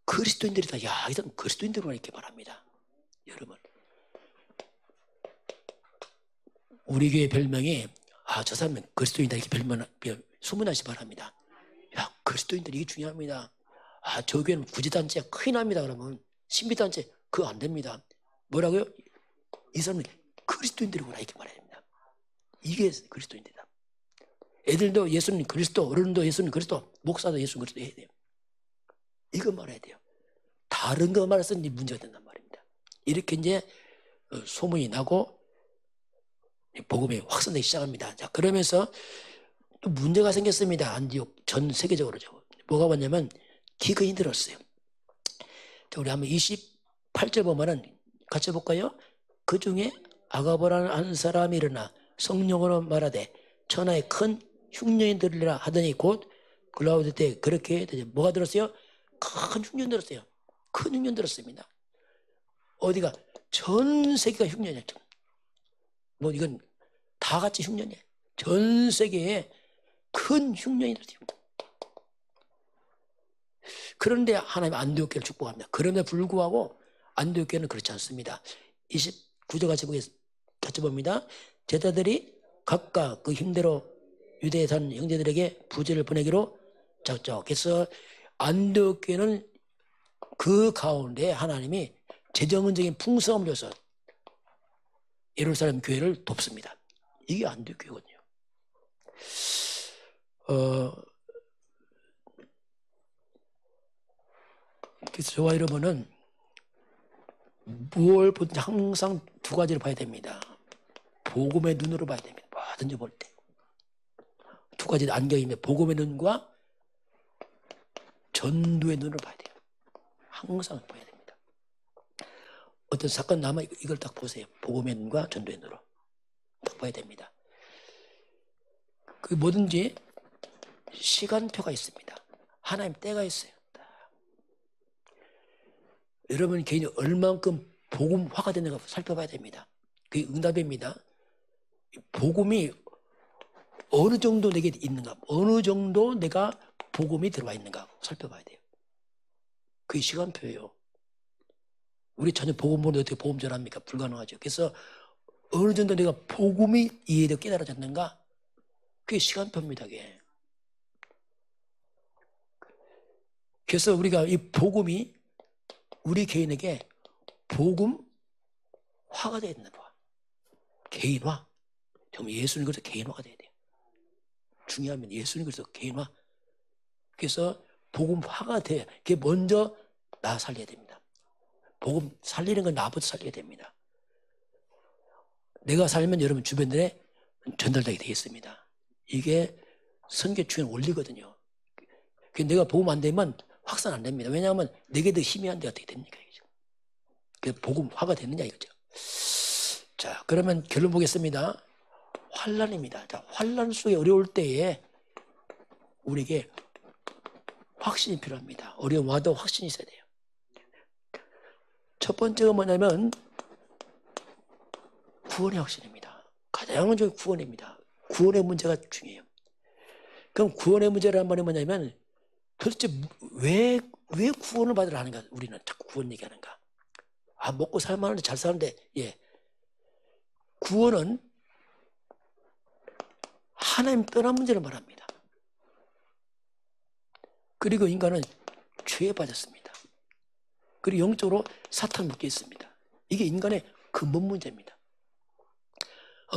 그리스도인들이다. 야, 이 사람 그리스도인들이구나 이렇게 말합니다. 여러분, 우리 교회 별명이 저 사람은 그리스도인이다 이렇게 소문나시 바랍니다. 야, 그리스도인들 이게 중요합니다. 저 교회는 구제단체 큰일 납니다. 그러면 신비단체 그거 안 됩니다. 뭐라고요? 이 사람은 그리스도인들이구나 이렇게 말해야 됩니다. 이게 그리스도인들이다. 애들도 예수는 그리스도, 어른도 예수는 그리스도, 목사도 예수는 그리스도 해야 돼요. 이거 말해야 돼요. 다른 거 말해서는 문제가 된단 말입니다. 이렇게 이제 소문이 나고 복음이 확산되기 시작합니다. 자, 그러면서 또 문제가 생겼습니다. 안디옥 전 세계적으로. 뭐가 왔냐면 기근이 힘들었어요. 자, 우리 한번 28절 보면은 같이 볼까요? 그 중에 아가보라는 한 사람이 일어나 성령으로 말하되 천하에 큰 흉년이 들으리라 하더니 곧 글라우드 때 그렇게 뭐가 들었어요? 큰 흉년 들었어요. 큰 흉년 들었습니다. 어디가? 전 세계가 흉년이야. 뭐 이건 다 같이 흉년이야. 전 세계에 큰 흉년이 들었어요. 그런데 하나님 안디옥 교회를 축복합니다. 그럼에도 불구하고 안디옥 교회는 그렇지 않습니다. 29절 같이 봅니다. 제자들이 각각 그 힘대로 유대에 산 형제들에게 부지를 보내기로 작정했어. 안디옥 교회는 그 가운데 하나님이 재정적인 풍성함을 줘서 예루살렘 교회를 돕습니다. 이게 안디옥 교회거든요. 그래서 저와 여러분은 무엇을 보든지 항상 두 가지를 봐야 됩니다. 복음의 눈으로 봐야 됩니다. 뭐든지 볼 때. 두 가지 안경입니다. 복음의 눈과 전도의 눈으로 봐야 돼요. 항상 봐야 됩니다. 어떤 사건 나면 이걸 딱 보세요. 복음의 눈과 전도의 눈으로 딱 봐야 됩니다. 그 뭐든지 시간표가 있습니다. 하나님 때가 있어요. 여러분 개인이 얼만큼 복음화가 되는가 살펴봐야 됩니다. 그게 응답입니다. 복음이 어느 정도 내게 있는가, 어느 정도 내가 복음이 들어와 있는가 살펴봐야 돼요. 그게 시간표예요. 우리 전혀 복음 모르는데 어떻게 복음 전합니까? 불가능하죠. 그래서 어느 정도 내가 복음이 이해되고 깨달아졌는가, 그게 시간표입니다. 그게. 그래서 우리가 이 복음이 우리 개인에게 복음화가 되어 있는 거야. 개인화. 정말 예수님 그래서 개인화가 돼야 돼요. 중요하면 예수님 그래서 개인화. 그래서 복음화가 돼. 그게 먼저 나 살려야 됩니다. 복음 살리는 건 나부터 살려야 됩니다. 내가 살면 여러분 주변에 전달되게 되겠습니다. 이게 선교 중요한 원리거든요. 내가 복음 안 되면 확산 안 됩니다. 왜냐하면 내게 더 힘이 안 돼 어떻게 됩니까? 그 복음화가 됐느냐 이거죠. 자, 그러면 결론 보겠습니다. 환난입니다. 자, 환난 속에 어려울 때에 우리에게 확신이 필요합니다. 어려움 와도 확신이 있어야 돼요. 첫 번째가 뭐냐면 구원의 확신입니다. 가장 먼저 구원입니다. 구원의 문제가 중요해요. 그럼 구원의 문제란 말이 뭐냐면 도대체 왜 구원을 받으러 하는가? 우리는 자꾸 구원 얘기하는가? 먹고 살만한데 잘 사는데, 예. 구원은 하나님 떠난 문제를 말합니다. 그리고 인간은 죄에 빠졌습니다. 그리고 영적으로 사탄 묶여 있습니다. 이게 인간의 근본 문제입니다.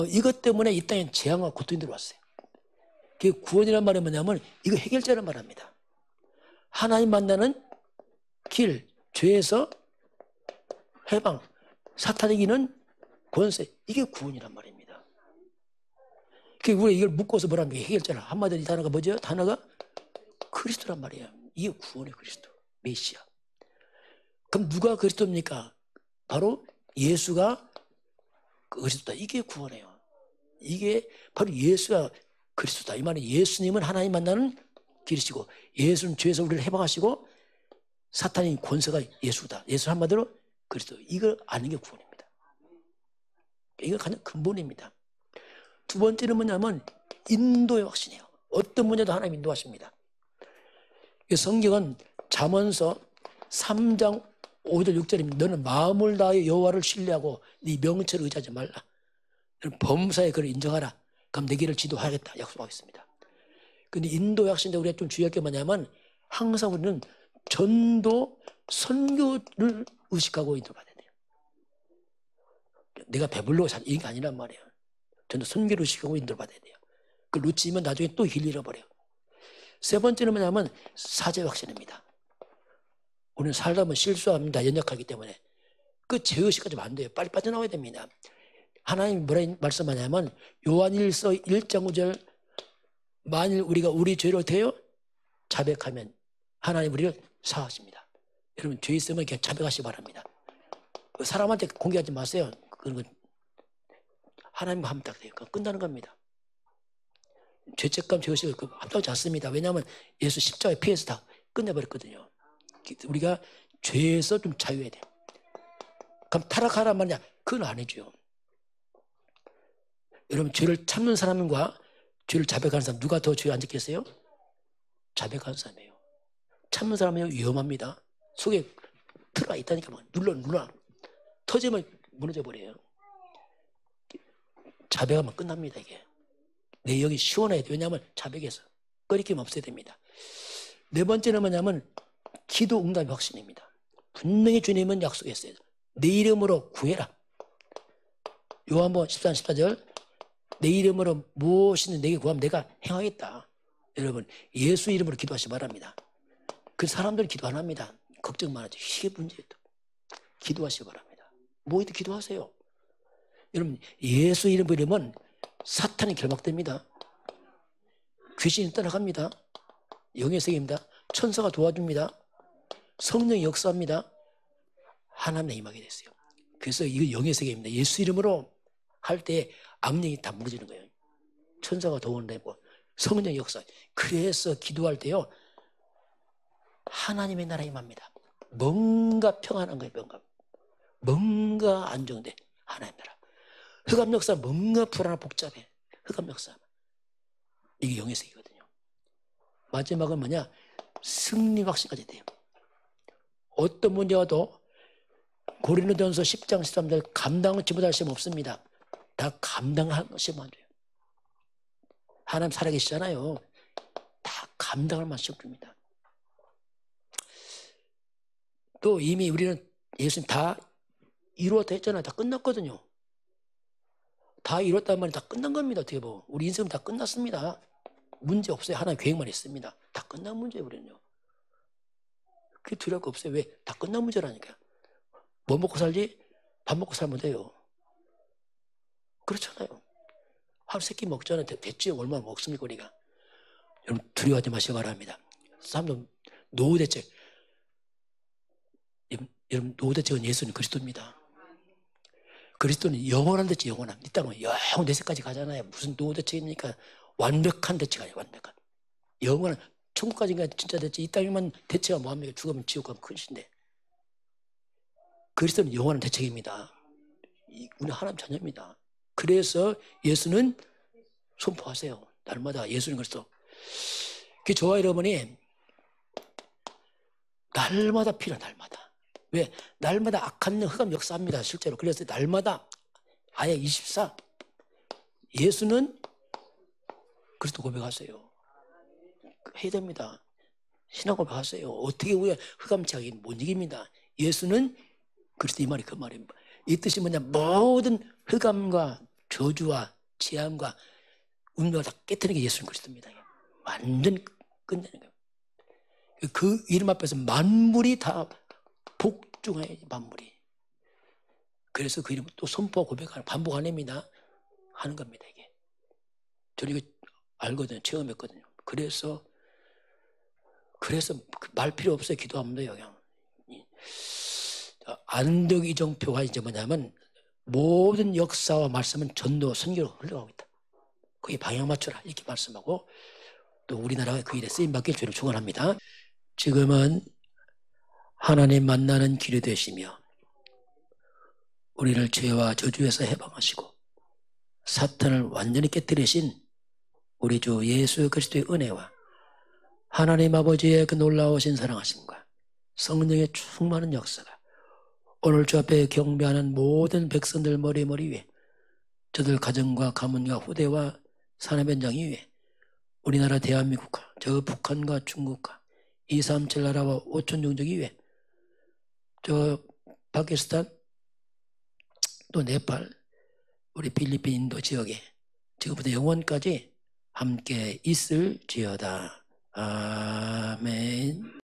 이것 때문에 이 땅에 재앙과 고통이 들어왔어요. 그 구원이란 말이 뭐냐면 이거 해결자를 말합니다. 하나님 만나는 길, 죄에서 해방, 사탄 이기는 권세, 이게 구원이란 말입니다. 우리가 이걸 묶어서 뭐랍니까? 해결자를. 한마디로 이 단어가 뭐죠? 단어가 그리스도란 말이에요. 이게 구원의 그리스도, 메시아. 그럼 누가 그리스도입니까? 바로 예수가 그리스도다. 이게 구원이에요. 이게 바로 예수가 그리스도다. 이 말은 예수님은 하나님 만나는 길이시고 예수는 죄에서 우리를 해방하시고 사탄의 권세가 예수다. 예수 한마디로 그리스도. 이걸 아는 게 구원입니다. 이거 가장 근본입니다. 두 번째는 뭐냐면 인도의 확신이에요. 어떤 문제도 하나님 인도하십니다. 성경은 잠언서 3장 5절 6절입니다. 너는 마음을 다하여 여호와를 신뢰하고 네 명철을 의지하지 말라. 너는 범사에 그를 인정하라. 그럼 내 길을 지도하겠다. 약속하겠습니다. 근데 인도의 확신인데 우리가 좀 주의할 게 뭐냐면 항상 우리는 전도, 선교를 의식하고 인도받아야 돼요. 내가 배불러 산 이게 아니란 말이에요. 전도, 선교를 의식하고 인도받아야 돼요. 그걸 놓치면 나중에 또 길 잃어버려요. 세 번째는 뭐냐면 사죄 확신입니다. 우리는 살다 보면 실수합니다. 연약하기 때문에. 그 죄의식까지 안 돼요. 빨리 빠져나와야 됩니다. 하나님이 뭐라 말씀하냐면 요한일서 1장 9절 만일 우리가 우리 죄를 대여 자백하면 하나님 우리를 사하십니다. 여러분 죄 있으면 그냥 자백하시기 바랍니다. 사람한테 공개하지 마세요. 그런 건 하나님과 하면 딱 돼요. 끝나는 겁니다. 죄책감, 죄의식을 합당하지 않습니다. 왜냐하면 예수 십자가에 피해서 다 끝내버렸거든요. 우리가 죄에서 좀 자유해야 돼요. 그럼 타락하란 말이냐? 그건 아니죠. 여러분 죄를 참는 사람과 죄를 자백하는 사람 누가 더 죄에 안 지켰어요? 자백하는 사람이에요. 참는 사람은 위험합니다. 속에 들어가 있다니까 막 눌러 터지면 무너져 버려요. 자백하면 끝납니다. 이게 내 영이 시원해야 돼요. 왜냐하면 자백해서 꺼리낌 없어야 됩니다. 네 번째는 뭐냐면 기도 응답의 확신입니다. 분명히 주님은 약속했어요. 내 이름으로 구해라. 요한복음 14장 14절 내 이름으로 무엇이든 내게 구하면 내가 행하겠다. 여러분 예수 이름으로 기도하시기 바랍니다. 그 사람들은 기도 안 합니다. 걱정만 하죠. 이게 문제예요. 기도하시기 바랍니다. 뭐이든 기도하세요. 여러분 예수 이름으로 이름은 사탄이 결박됩니다. 귀신이 떠나갑니다. 영의 세계입니다. 천사가 도와줍니다. 성령이 역사합니다. 하나님의 임하게 됐어요. 그래서 이거 영의 세계입니다. 예수 이름으로 할 때 악령이 다 무너지는 거예요. 천사가 도움되고 성령의 역사. 그래서 기도할 때요 하나님의 나라 임합니다. 뭔가 평안한 거예요. 뭔가 안정돼. 하나님 나라. 흑암 역사 뭔가 불안하고 복잡해. 흑암 역사. 이게 영의 세계거든요. 마지막은 뭐냐? 승리 확신까지 돼요. 어떤 문제 와도 고린도전서 10장 13절 감당하지 못할 시험 없습니다. 다 감당하시면 안 돼요. 하나님 살아계시잖아요. 다 감당할 만한 시험 줍니다. 또 이미 우리는 예수님 다 이루었다 했잖아요. 다 끝났거든요. 다 이뤘단 말이 다 끝난 겁니다. 어떻게 보면 우리 인생은 다 끝났습니다. 문제 없어요. 하나님 계획만 있습니다. 다 끝난 문제예요. 우리는요. 그게 두려울 거 없어요. 왜? 다 끝난 문제라니까. 뭐 먹고 살지? 밥 먹고 살면 돼요. 그렇잖아요. 하루 세 끼 먹잖아요. 됐지? 얼마나 먹습니까 우리가. 여러분 두려워하지 마시기 바랍니다. 사람들 노후 대책. 여러분 노후 대책은 예수님 그리스도입니다. 그리스도는 영원한 대책, 영원한. 이 땅은 영원 대책까지 가잖아요. 무슨 노후 대책입니까? 완벽한 대책 아니에요. 완벽한. 영원한. 천국까지가 진짜 대책. 이 땅에만 대책가 뭐합니까? 죽으면 지옥 가면 큰신데. 그리스도는 영원한 대책입니다. 우리 하나님 자녀입니다. 그래서 예수는 선포하세요. 날마다 예수는 그리스도. 그 저와 여러분이 날마다 필요한 날마다. 왜? 날마다 악한 흑암 역사합니다. 실제로. 그래서 날마다 아예 24 예수는 그리스도 고백하세요. 해야 됩니다. 신앙 고백하세요. 어떻게 우리가 흑암차기 못 이깁니다. 예수는 그리스도 이 말이 그 말입니다. 이 뜻이 뭐냐? 모든 흑암과 저주와 재앙과 운명을 다 깨뜨리는 게 예수는 그리스도입니다. 완전 끝내는 거예요. 그 이름 앞에서 만물이 다 복종해. 만물이. 그래서 그 이름을 또 선포 고백하는 반복 안 합니다. 하는 겁니다. 이게. 저는 이거 알거든요. 체험했거든요. 그래서 말 필요 없어요. 기도하면 돼요. 그냥. 안덕 이정표가 이제 뭐냐면 모든 역사와 말씀은 전도, 선교로 흘러가고 있다. 거기 방향 맞춰라 이렇게 말씀하고 또 우리나라가 그 일에 쓰임받길 주를 축원합니다. 지금은 하나님 만나는 길이 되시며 우리를 죄와 저주에서 해방하시고 사탄을 완전히 깨뜨리신 우리 주 예수 그리스도의 은혜와 하나님 아버지의 그 놀라우신 사랑하심과 성령의 충만한 역사가 오늘 주 앞에 경배하는 모든 백성들 머리 위에 저들 가정과 가문과 후대와 산업 현장 위에 우리나라 대한민국과 저 북한과 중국과 237 나라와 5천 종족 위에 저 파키스탄 또 네팔 우리 필리핀 인도 지역에 지금부터 영원까지 함께 있을지어다. 아멘.